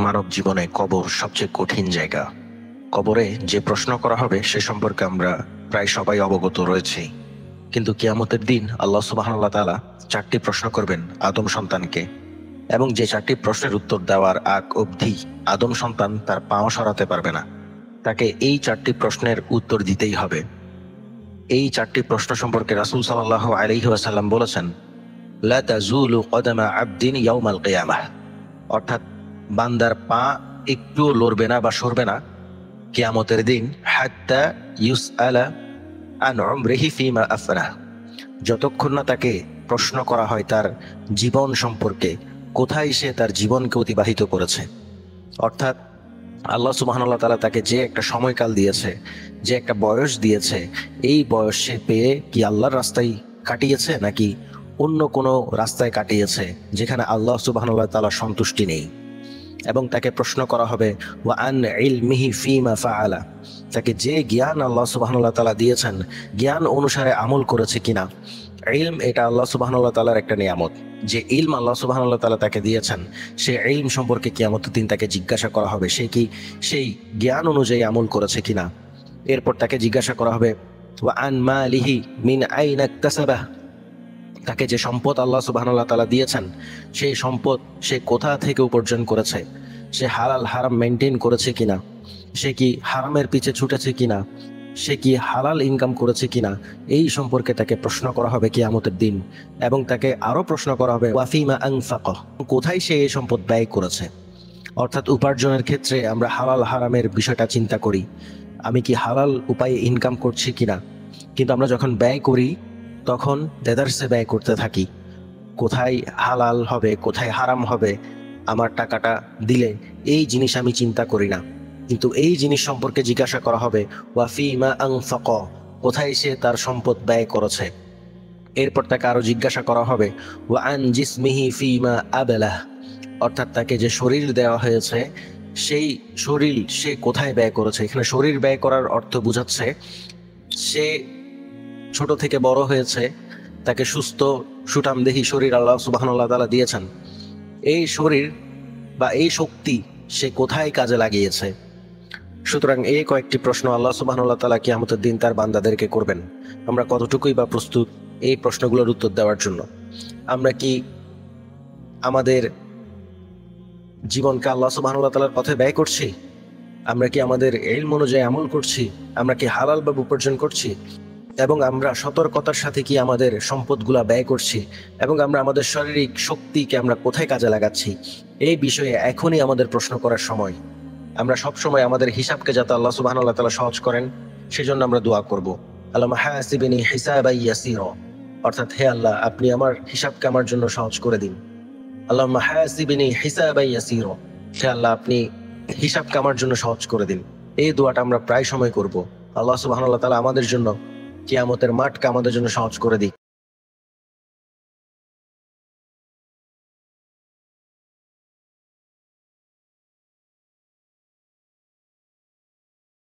মানব জীবনে কবর সবচেয়ে কঠিন জায়গা। কবরে যে প্রশ্ন করা হবে সে সম্পর্কে আমরা প্রায় সবাই অবগত রয়েছি। কিন্তু কিয়ামতের দিন আল্লাহ সুবহানাহু ওয়া তাআলা 4টি প্রশ্ন করবেন আদম সন্তানকে, এবং যে 4টি প্রশ্নের উত্তর দেওয়ার আগ অবধি আদম সন্তান তার পাও সরাতে পারবে না। তাকে এই 4টি প্রশ্নের উত্তর দিতেই হবে। এই 4টি প্রশ্ন সম্পর্কে রাসূল সাল্লাল্লাহু আলাইহি ওয়াসাল্লাম বলেছেন, লা তাজুলু কদামা আবদিন ইয়াউমাল কিয়ামাহ, অর্থাৎ বান্দার পা একটুও লড়বে না বা সরবে না কিয়ামতের দিন, হাত্তা ইউসআলা আন উমরিহি ফিমা আফনাহ, যতক্ষণ না তাকে প্রশ্ন করা হয় তার জীবন সম্পর্কে, কোথায় সে তার জীবনকে অতিবাহিত করেছে। অর্থাৎ আল্লাহ সুবহানাহু ওয়া তাআলা তাকে যে একটা সময়কাল দিয়েছে, যে একটা বয়স দিয়েছে, এই বয়স সে পেয়ে কি আল্লাহর রাস্তায় কাটিয়েছে নাকি অন্য কোনো রাস্তায় কাটিয়েছে যেখানে আল্লাহ সুবহানাহু ওয়া তাআলার সন্তুষ্টি নেই। এবং তাকে প্রশ্ন করা হবে ওয়া আন ইলমিহি ফিমা ফাআলা, তাকে যে জ্ঞান আল্লাহ সুবহানাহু ওয়া তাআলা দিয়েছেন জ্ঞান অনুসারে আমল করেছে কিনা। ইলম এটা আল্লাহ সুবহানাহু ওয়া তাআলার একটা নিয়ামত। যে ইলম আল্লাহ সুবহানাহু ওয়া তাআলা তাকে দিয়েছেন সেই ইলম সম্পর্কে কিয়ামতের দিন তাকে জিজ্ঞাসা করা হবে সে কি সেই জ্ঞান অনুযায়ী আমল করেছে কিনা। এরপর তাকে জিজ্ঞাসা করা হবে ওয়া আন মালিহি মিন আইনা ইকতাসাবাহ, তাকে যে সম্পদ আল্লাহ সুবহানাহু ওয়া তাআলা দিয়েছেন সেই সম্পদ সে কোথা থেকে উপার্জন করেছে, সে হালাল হারাম মেনটেন করেছে কিনা, সে কি হারামের পিছে ছুটেছে কিনা, সে কি হালাল ইনকাম করেছে কিনা, এই সম্পর্কে তাকে প্রশ্ন করা হবে কিয়ামতের দিন। এবং তাকে আরো প্রশ্ন করা হবে ওয়াফিমা আনফাকা, কোথায় সে এই সম্পদ ব্যয় করেছে। অর্থাৎ উপার্জনের ক্ষেত্রে আমরা হালাল হারামের বিষয়টা চিন্তা করি, আমি কি হালাল উপায়ে ইনকাম করছি কিনা, কিন্তু আমরা যখন ব্যয় করি তখন দেদারসে ব্যয় করতে থাকি, কোথায় হালাল হবে কোথায় হারাম হবে আমার টাকাটা দিলে, এই জিনিস আমি চিন্তা করি না। কিন্তু এই জিনিস সম্পর্কে জিজ্ঞাসা করা হবে ওয়াফিমা আনফাকা, কোথায় সে তার সম্পদ ব্যয় করেছে। এরপর তাকে আরো জিজ্ঞাসা করা হবে ওয়া আন জিসমিহি ফিমা আবলাহ, অর্থাৎ তাকে যে শরীর দেওয়া হয়েছে সেই শরীর সে কোথায় ব্যয় করেছে। এখানে শরীর ব্যয় করার অর্থ বোঝাচ্ছে সে ছোট থেকে বড় হয়েছে, তাকে সুস্থ সুঠামদেহী শরীর আল্লাহ সুবহানাহু ওয়া তাআলা দিয়েছেন, এই শরীর বা এই শক্তি সে কোথায় কাজে লাগিয়েছে। সুতরাং এই কয়েকটি প্রশ্ন আল্লাহ সুবহানাহু ওয়া তাআলা কিয়ামতের দিন তার বান্দাদেরকে করবেন। আমরা কতটুকুই বা প্রস্তুত এই প্রশ্নগুলোর উত্তর দেওয়ার জন্য? আমরা কি আমাদের জীবনকে আল্লাহ সুবহানাহু ওয়া তাআলার পথে ব্যয় করছি? আমরা কি আমাদের ইলম অনুযায়ী আমল করছি? আমরা কি হালাল ভাবে উপার্জন করছি? এবং আমরা সতর্কতার সাথে কি আমাদের সম্পদগুলা ব্যয় করছি? এবং আমরা আমাদের শারীরিক শক্তিকে আমরা কোথায় কাজে লাগাচ্ছি? এই বিষয়ে এখনই আমাদের প্রশ্ন করার সময়। আমরা সব সময় আমাদের হিসাবকে যাতে আল্লাহ সুবহানাহু ওয়া তাআলা সহজ করেন সেজন্য আমরা দোয়া করব, আল্লাহুম্মা হাসিবনি হিসাবান ইয়াসীরা, অর্থাৎ হে আল্লাহ আপনি আমার হিসাবকে আমার জন্য সহজ করে দিন। আল্লাহুম্মা হাসিবনি হিসাবান ইয়াসীরা, হে আল্লাহ আপনি হিসাবকে আমার জন্য সহজ করে দিন। এই দোয়াটা আমরা প্রায় সময় করব। আল্লাহ সুবহানাহু ওয়া তাআলা আমাদের জন্য কিয়ামতের মাঠকে আমাদের জন্য সহজ করে দিক।